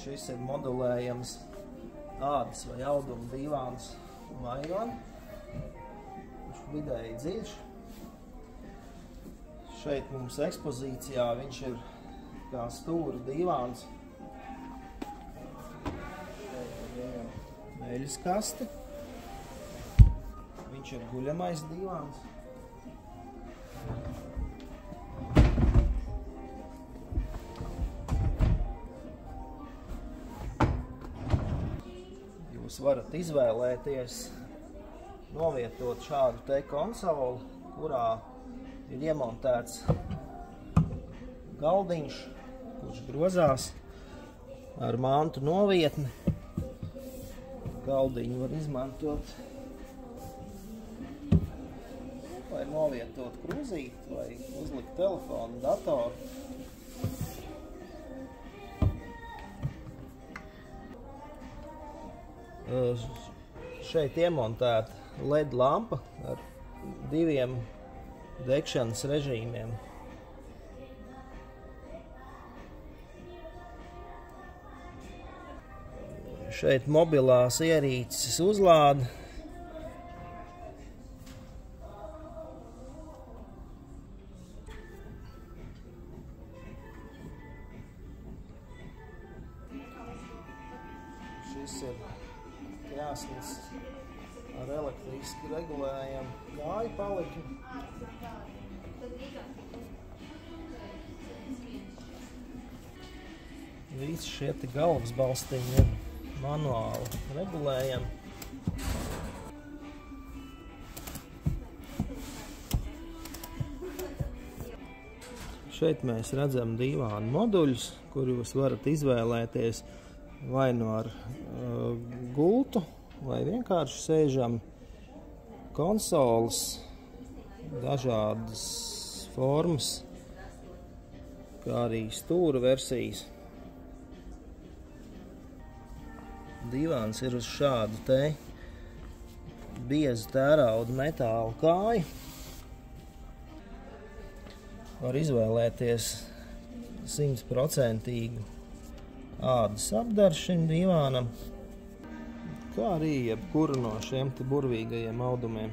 Šis ir modulējams ādas vai auduma divāns Maivan. Viņš vidēji dziļš. Šeit mums ekspozīcijā viņš ir kā stūra divāns. Eļas kaste. Viņš ir guļamais divāns. Jūs varat izvēlēties novietot šādu te konsoli, kurā ir iemontēts galdiņš, kurš grozās ar mantu novietni. Galdiņu var izmantot, lai novietot krūzīti, vai uzlikt telefonu, datoru. Šeit iemontēta LED lampa ar 2 degšanas režīmiem. Šeit mobilās ierīces uzlāde. Šis ir krēsls ar elektriski regulējumu kāju palikni. Visi šie te galvas balstiņi ir manuāli regulējami. Šeit mēs redzam divānu moduļus, kur jūs varat izvēlēties vai no ar gultu, vai vienkārši sēžam konsoles, dažādas formas, kā arī stūra versijas. Divāns ir uz šādu te biezu tērauda metāla kāju. Var izvēlēties 100% ādas apdaru šim divānam, kā arī jebkuru no šiem te burvīgajiem audumiem.